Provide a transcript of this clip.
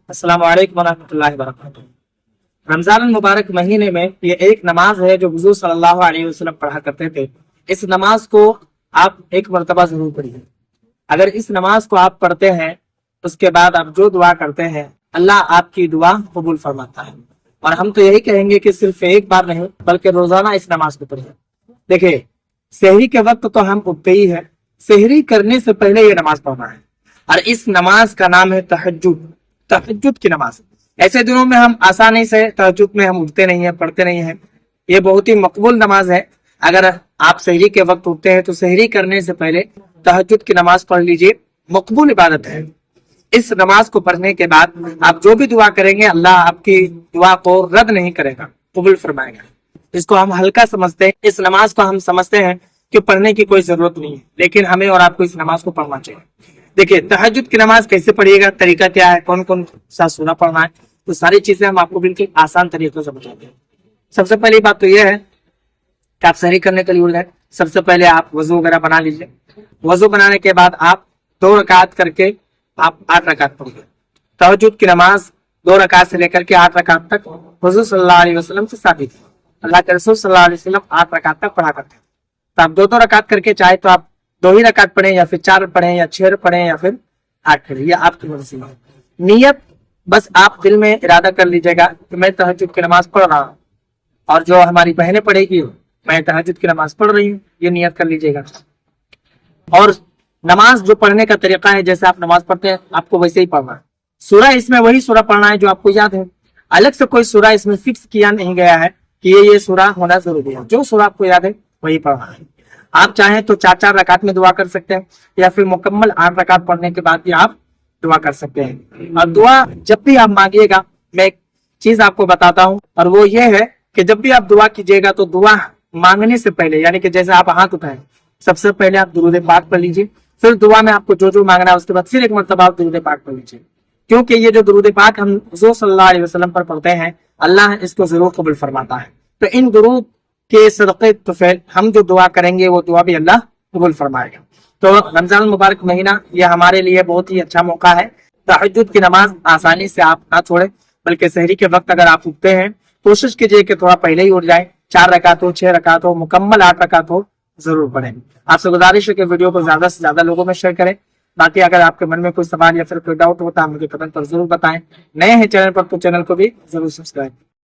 अस्सलाम वालेकुम वरहमतुल्लाहि वबरकातुहू। रमजान मुबारक महीने में ये एक नमाज है जो हुजूर सल्लल्लाहु अलैहि वसल्लम पढ़ा करते थे। इस नमाज को आप एक मरतबा जरूर पढ़िए। अगर इस नमाज को आप पढ़ते हैं उसके बाद आप जो दुआ करते हैं अल्लाह आपकी दुआ कबूल फरमाता है। और हम तो यही कहेंगे कि सिर्फ एक बार नहीं बल्कि रोजाना इस नमाज को पढ़िए। देखिए, सहरी के वक्त तो हम उठते ही है, सहरी करने से पहले ये नमाज पढ़ना है। और इस नमाज का नाम है तहज्जुद, तहज्जुद की नमाज। ऐसे दिनों में हम आसानी से तहज्जुद में हम उठते नहीं है, पढ़ते नहीं है। ये बहुत ही मकबूल नमाज है। अगर आप सहरी के वक्त उठते हैं तो सहरी करने से पहले तहज्जुद की नमाज पढ़ लीजिए, मकबूल इबादत है। इस नमाज को पढ़ने के बाद आप जो भी दुआ करेंगे अल्लाह आपकी दुआ को रद्द नहीं करेगा, कबूल फरमाएगा। इसको हम हल्का समझते हैं, इस नमाज को हम समझते हैं कि पढ़ने की कोई जरूरत नहीं है, लेकिन हमें और आपको इस नमाज को पढ़ना चाहिए। देखिए, तहज्जुद की नमाज कैसे पढ़िएगा, तरीका क्या है, कौन कौन सा सूरा पढ़ना है, तो सारी चीजें हम आपको बिल्कुल आसान तरीके से बताते हैं। सबसे पहली बात तो यह है कि आप सहरी करने के लिए उठ जाए। सबसे पहले आप वजू वगैरह बना लीजिए। वजू बनाने के बाद आप 2 रकात करके आप 8 रकात पढ़िए। तहज्जुद की नमाज 2 रकात से लेकर के 8 रकात तक हुजूर सल्लल्लाहु अलैहि वसल्लम से साबित है। अल्लाह के रसूल सल्लल्लाहु अलैहि वसल्लम 8 रकात तक पढ़ा करते हैं। तो आप 2 रकात करके चाहे तो आप 2 ही रकात पढ़े या फिर 4 पढ़े या 6 पढ़े या फिर 8 पढ़े, या आपकी मर्जी है। नियत बस आप दिल में इरादा कर लीजिएगा कि मैं तहज्जुद की नमाज पढ़ रहा हूँ, और जो हमारी बहनें पढ़ेगी मैं तहज्जुद की नमाज पढ़ रही हूँ, ये नियत कर लीजिएगा। और नमाज जो पढ़ने का तरीका है, जैसे आप नमाज पढ़ते हैं आपको वैसे ही पढ़ना है। सूरा इसमें वही सूरा पढ़ना है जो आपको याद है। अलग से कोई सूरा इसमें फिक्स किया नहीं गया है कि ये सूरा होना जरूरी है। जो सूरा आपको याद है वही पढ़ना है। आप चाहें तो 4-4 रकात में दुआ कर सकते हैं, या फिर मुकम्मल 8 रकात पढ़ने के बाद भी आप दुआ कर सकते हैं। और दुआ जब भी आप मांगिएगा, मैं एक चीज आपको बताता हूँ, और वो ये है कि जब भी आप दुआ कीजिएगा तो दुआ मांगने से पहले, यानी कि जैसे आप हाथ उठाएं, सबसे पहले आप दुरूद पाक पढ़ लीजिए। फिर दुआ में आपको जो जो मांगना है उसके बाद फिर एक मरतबा आप दुरूद पाक पढ़ लीजिए। क्योंकि ये जो दुरूद पाक हम हुजूर सल्लल्लाहु अलैहि वसल्लम पर पढ़ते हैं, अल्लाह इसको जरूर कबूल फरमाता है। तो इन दुरूद के सदक़े तुफ़ैल हम जो दुआ करेंगे वो दुआ भी अल्लाह कबूल फरमाएगा। तो रमजान मुबारक महीना ये हमारे लिए बहुत ही अच्छा मौका है। तहज्जुद की नमाज आसानी से आप ना छोड़ें, बल्कि सहरी के वक्त अगर आप उठते हैं कोशिश कीजिए कि थोड़ा पहले ही उठ जाए। 4 रकात हो, 6 रकात हो, मुकम्मल 8 रकात हो, जरूर पढ़ें। आपसे गुजारिश है कि वीडियो को ज्यादा से ज्यादा लोगों में शेयर करें। बाकी अगर आपके मन में कोई सवाल या फिर कोई डाउट होता है मुझे कमेंट पर जरूर बताएं। नए हैं चैनल पर तो चैनल को भी जरूर सब्सक्राइब